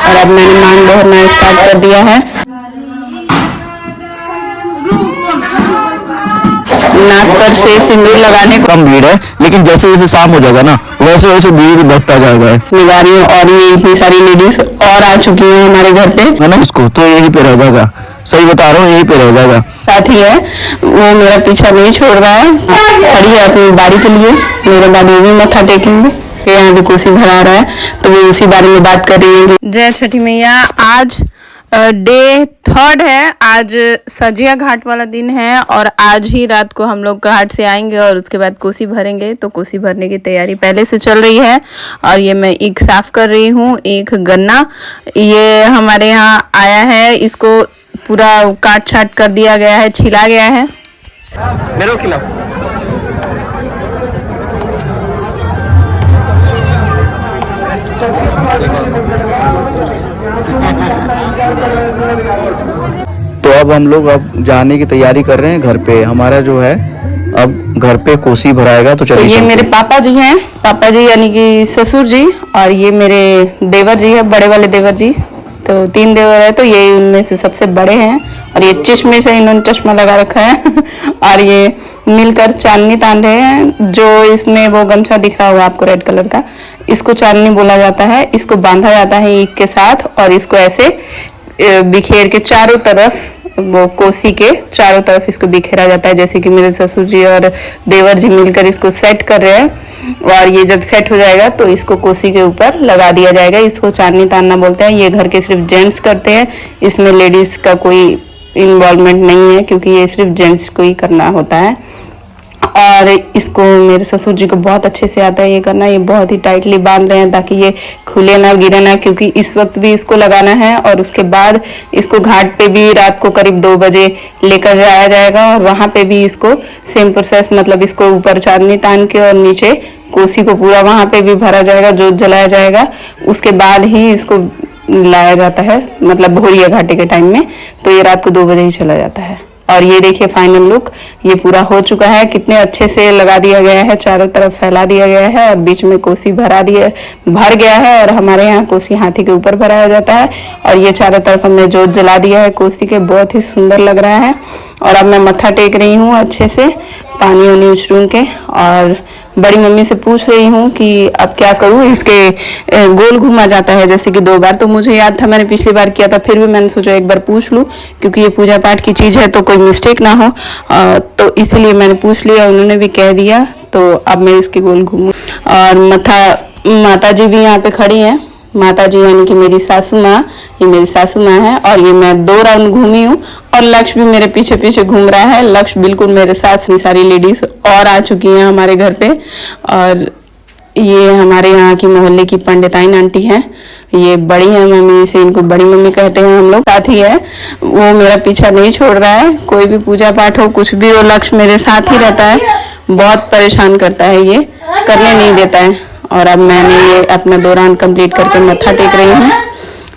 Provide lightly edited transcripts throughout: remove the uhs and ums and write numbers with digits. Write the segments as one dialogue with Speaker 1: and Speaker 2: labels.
Speaker 1: और अब मैंने मांग भरना स्टार्ट कर दिया है। नाक पर से सिंदूर लगाने को
Speaker 2: कम भीड़ है, लेकिन जैसे जैसे शाम हो जाएगा ना वैसे वैसे भीड़ बढ़ता जाएगा
Speaker 1: निगारियों और ये इतनी सारी लेडीज और आ चुकी हैं हमारे घर पे
Speaker 2: है ना। इसको तो यहीं पे रह जाएगा, सही बता रहा हूँ, यहीं पे रह जाएगा।
Speaker 1: साथ ही है वो मेरा पीछा नहीं छोड़ रहा है, खड़ी है अपनी बारी के लिए। मेरे बाद वो भी मत्था टेकेंगे। यहाँ पे कोसी भरा रहा है तो वो उसी बारे में बात कर रही है। जय छठी मैया। आज डे 3 है, आज सजिया घाट वाला दिन है और आज ही रात को हम लोग घाट से आएंगे और उसके बाद कोसी भरेंगे। तो कोसी भरने की तैयारी पहले से चल रही है और ये मैं ईख साफ कर रही हूँ। ईख गन्ना ये हमारे यहाँ आया है, इसको पूरा काट छाट कर दिया गया है, छिला गया है।
Speaker 2: मेरे को खिलाओ। तो अब हम लोग जाने की तैयारी कर रहे हैं घर पे। हमारा जो है अब घर पे कोसी भराएगा। तो चलिए।
Speaker 1: तो ये मेरे पापा जी हैं, पापा जी यानी कि ससुर जी, और ये मेरे देवर जी है, बड़े वाले देवर जी। तो 3 देवर है, तो ये उनमें से सबसे बड़े हैं और ये चश्मे से इन्होंने चश्मा लगा रखा है और ये मिलकर चांदनी तान रहे हैं। जो इसमें वो गमछा दिख रहा होगा आपको रेड कलर का, इसको चांदनी बोला जाता है। इसको बांधा जाता है ईख के साथ और इसको ऐसे बिखेर के चारों तरफ, वो कोसी के चारों तरफ इसको बिखेरा जाता है। जैसे कि मेरे ससुर जी और देवर जी मिलकर इसको सेट कर रहे हैं और ये जब सेट हो जाएगा तो इसको कोसी के ऊपर लगा दिया जाएगा। इसको चांदनी तानना बोलते हैं। ये घर के सिर्फ जेंट्स करते हैं, इसमें लेडीज का कोई इन्वॉल्वमेंट नहीं है क्योंकि ये सिर्फ जेंट्स को ही करना होता है। और इसको मेरे ससुर जी को बहुत अच्छे से आता है ये करना। ये बहुत ही टाइटली बांध रहे हैं ताकि ये खुले ना, गिरे ना, क्योंकि इस वक्त भी इसको लगाना है और उसके बाद इसको घाट पे भी रात को करीब 2 बजे लेकर जाया जाएगा और वहां पे भी इसको सेम प्रोसेस, मतलब इसको ऊपर चांदनी तान के और नीचे कोसी को पूरा वहां पे भी भरा जाएगा, जोत जलाया जाएगा। उसके बाद ही इसको लाया जाता है, मतलब भोरिया घाटे के टाइम में। तो ये रात को 2 बजे ही चला जाता है। और ये देखिए फाइनल लुक, ये पूरा हो चुका है। कितने अच्छे से लगा दिया गया है, चारों तरफ फैला दिया गया है और बीच में कोसी भर गया है। और हमारे यहाँ कोसी हाथी के ऊपर भराया जाता है और ये चारों तरफ हमने जोत जला दिया है कोसी के। बहुत ही सुंदर लग रहा है। और अब मैं मत्था टेक रही हूँ अच्छे से, पानी उनी उछलूं के, और बड़ी मम्मी से पूछ रही हूँ कि अब क्या करूँ। इसके गोल घुमा जाता है जैसे कि 2 बार, तो मुझे याद था मैंने पिछली बार किया था, फिर भी मैंने सोचा एक बार पूछ लूँ क्योंकि ये पूजा पाठ की चीज़ है तो कोई मिस्टेक ना हो। तो इसलिए मैंने पूछ लिया, उन्होंने भी कह दिया। तो अब मैं इसके गोल घूमूँ। और माता जी भी यहाँ पे खड़ी हैं। माता जी यानी कि मेरी सासू माँ, ये मेरी सासू माँ है। और ये मैं 2 राउंड घूमी हूँ और लक्ष्य भी मेरे पीछे पीछे घूम रहा है। लक्ष्य बिल्कुल मेरे साथ सारी लेडीज और आ चुकी हैं हमारे घर पे। और ये हमारे यहाँ की मोहल्ले की पंडिताइन आंटी हैं, ये बड़ी है मम्मी से, इनको बड़ी मम्मी कहते हैं हम लोग। साथ ही है वो मेरा पीछा नहीं छोड़ रहा है, कोई भी पूजा पाठ हो कुछ भी हो, लक्ष्य मेरे साथ ही रहता है। बहुत परेशान करता है, ये करने नहीं देता है। और अब मैंने ये अपना 2 राउंड कंप्लीट करके मत्था टेक रही हूँ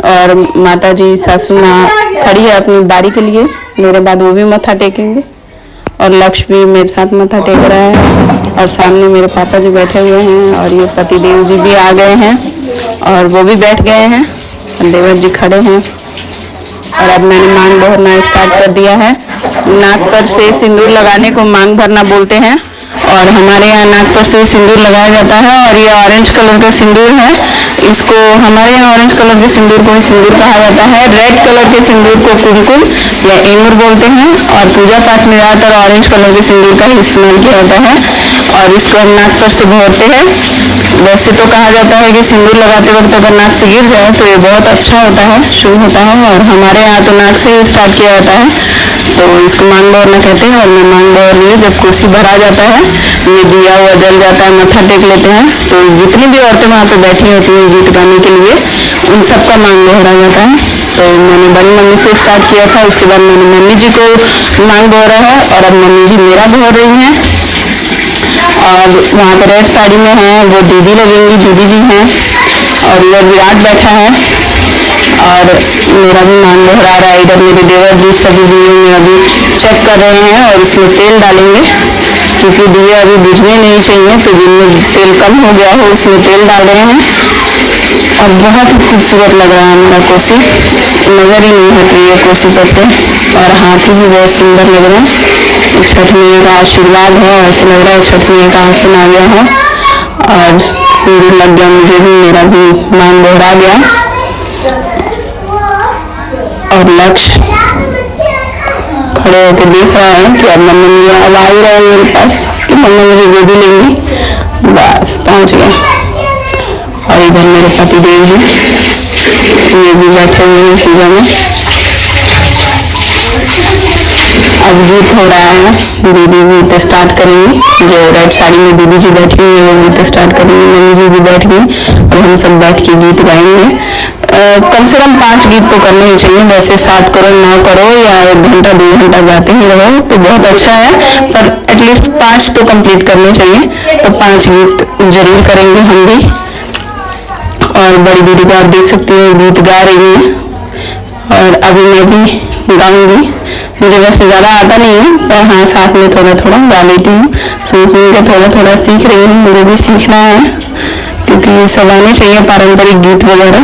Speaker 1: और माता जी सासू माँ खड़ी है अपनी बारी के लिए, मेरे बाद वो भी मत्था टेकेंगे। और लक्ष्य भी मेरे साथ मत्था टेक रहा है और सामने मेरे पापा जी बैठे हुए हैं और ये पतिदेव जी भी आ गए हैं और वो भी बैठ गए हैं, देवर जी खड़े हैं। और अब मैंने मांग भरना स्टार्ट कर दिया है। नाक पर से सिंदूर लगाने को मांग भरना बोलते हैं और हमारे यहाँ नाक पर से सिंदूर लगाया जाता है। और ये ऑरेंज कलर का सिंदूर है, इसको हमारे यहाँ ऑरेंज कलर के सिंदूर को ही सिंदूर कहा जाता है। रेड कलर के सिंदूर को कुमकुम या एमुर बोलते हैं और पूजा पाठ में ज़्यादातर ऑरेंज कलर के सिंदूर का ही इस्तेमाल किया जाता है। और इसको हम नाक पर से भरते हैं। वैसे तो कहा जाता है कि सिंदूर लगाते वक्त अगर नाक पे गिर जाए तो ये बहुत अच्छा होता है, शुभ होता है। और हमारे यहाँ तो नाक से ही स्टार्ट किया जाता है, तो इसको मांग भरना कहते हैं। और मैं मांग भर लिए, जब कोसी भरा जाता है ये दिया हुआ जल जाता है, मत्था टेक लेते हैं। तो जितनी भी औरतें वहाँ पे बैठी होती हैं गीत गाने के लिए, उन सबका मांग भरा जाता है। तो मैंने बड़ी मम्मी से स्टार्ट किया था, उसके बाद मैंने मम्मी जी को मांग भरा है और अब मम्मी जी मेरा भर रही हैं। और वहाँ पर रेड साड़ी में है वो दीदी लगेंगी, दीदी जी हैं। और इधर विराट बैठा है और मेरा भी मांग भरा रहा है। इधर मेरे देवर जी सभी दिए में अभी चेक कर रहे हैं और इसमें तेल डालेंगे क्योंकि दिए अभी बुझने नहीं चाहिए, तो जिनमें तेल कम हो गया हो उसमें तेल डाल रहे हैं। और बहुत ही खूबसूरत लग रहा है हमारा कोसी, नजर ही नहीं हट रही है कोसी करते, और हाथी भी बहुत सुंदर लग रहे हैं। छठ मैया का आशीर्वाद है, ऐसे लग रहा है छठ मैया का आसन आ गया है और सूर्य लग गया, मुझे भी, मेरा भी नाम दोहरा गया। और लक्ष्य खड़े होकर देख रहा है कि अब मम्मी मुझे अब आ ही रहा है मेरे पास कि मम्मी मुझे गोदी लेंगी, बस पहुंच गया। और इधर मेरे पति देव जी, ये भी बैठे हुए हैं पूजा में। अब गीत हो रहा है, दीदी गीत स्टार्ट करेंगी, जो रेड साड़ी में दीदी जी बैठी हुई है वो गीत स्टार्ट करेंगी, मम्मी जी भी बैठ गई और हम सब बैठ के गीत गाएंगे। कम से कम 5 गीत तो करने ही चाहिए, वैसे 7 करो 9 करो या 1 घंटा 2 घंटा गाते ही रहो तो बहुत अच्छा है, पर एटलीस्ट 5 तो कंप्लीट करने चाहिए। तो 5 गीत जरूर करेंगे हम भी। और बड़ी दीदी को आप देख सकते हो गीत गा रही है, और अभी मैं भी गाऊंगी। मुझे वैसे ज़्यादा आता नहीं है, पर हाँ साथ में थोड़ा थोड़ा गा लेती हूँ, सुन के थोड़ा थोड़ा सीख रही हूँ, मुझे भी सीखना है क्योंकि सब आने चाहिए पारंपरिक गीत वगैरह।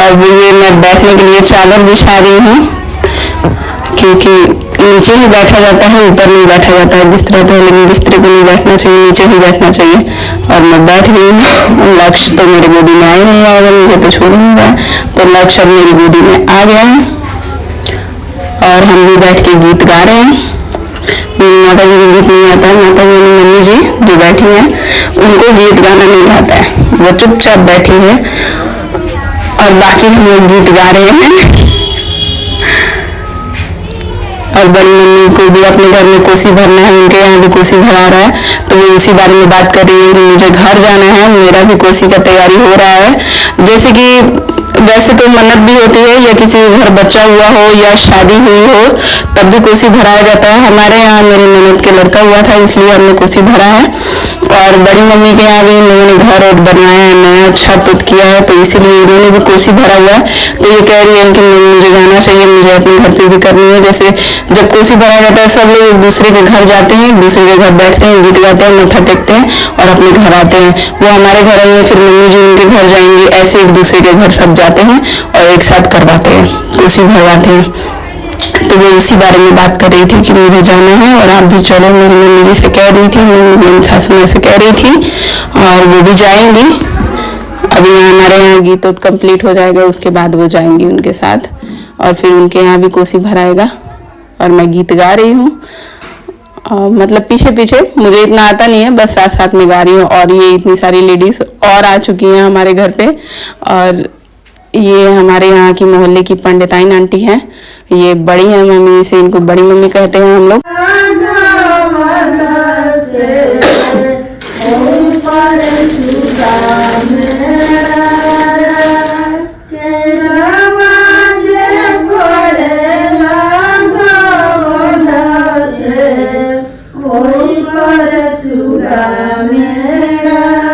Speaker 1: अब ये मैं बैठने के लिए चादर बिछा रही हूँ क्योंकि नीचे ही बैठा जाता है, ऊपर नहीं बैठा जाता है बिस्तर पर, लेकिन बिस्तर पर नहीं बैठना चाहिए, नीचे ही बैठना चाहिए। और मैं बैठ गई हूँ। लक्ष्य तो मेरी गोदी में आ ही नहीं आएगा, मुझे तो छोड़ नहीं रहा, तो लक्ष्य अब मेरी गोदी में आ गया है और हम भी बैठ के गीत गा रहे हैं। मेरी माता जी को गीत नहीं आता है, माता जी मेरी मम्मी जी जो बैठी हैं उनको गीत गाना नहीं आता है, वो चुपचाप बैठी है और बाकी हम लोग गीत गा रहे हैं। और बड़ी मम्मी को भी अपने घर में कोसी भरना है, उनके यहाँ भी कोसी भरा रहा है, तो वो उसी बारे में बात कर रही है कि मुझे घर जाना है, मेरा भी कोसी का तैयारी हो रहा है। जैसे कि वैसे तो मन्नत भी होती है या किसी के घर बच्चा हुआ हो या शादी हुई हो तब भी कोसी भराया जाता है। हमारे यहाँ मेरी ननद के लड़का हुआ था इसलिए हमने कोसी भरा है। और बड़ी मम्मी के यहाँ भी इन्होंने घर और बनाया है, नया छत उत किया है, तो इसीलिए इन्होंने भी कोसी भरा हुआ है। तो ये कह रही है कि मुझे जाना चाहिए, मुझे अपने घर पे भी करनी है। जैसे जब कोसी भराया जाता है सब लोग एक दूसरे के घर जाते हैं, एक दूसरे के घर बैठते हैं, गीत गाते हैं, मत्था टेकते हैं और अपने घर आते हैं। वो हमारे घर आएंगे, फिर मम्मी जी उनके घर जाएंगे, ऐसे एक दूसरे के घर सब जाते हैं और एक साथ करवाते हैं, कोसी भरवाते हैं। तो वो इसी बारे में बात कर रही थी कि मुझे जाना है और आप भी चलो, मेरी मम्मी जी से कह रही थी, मेरी सासू माँ से कह रही थी, और वो भी जाएंगी। अभी हमारे यहाँ गीत कंप्लीट हो जाएगा, उसके बाद वो जाएंगी उनके साथ और फिर उनके यहाँ भी कोसी भराएगा। और मैं गीत गा रही हूँ, मतलब पीछे पीछे, मुझे इतना आता नहीं है, बस साथ साथ में गा रही हूँ। और ये इतनी सारी लेडीज और आ चुकी हैं हमारे घर पे, और ये हमारे यहाँ की मोहल्ले की पंडिताइन आंटी हैं, ये बड़ी हैं मम्मी से, इनको बड़ी मम्मी कहते हैं हम लोग।
Speaker 3: पर सुगा मेरा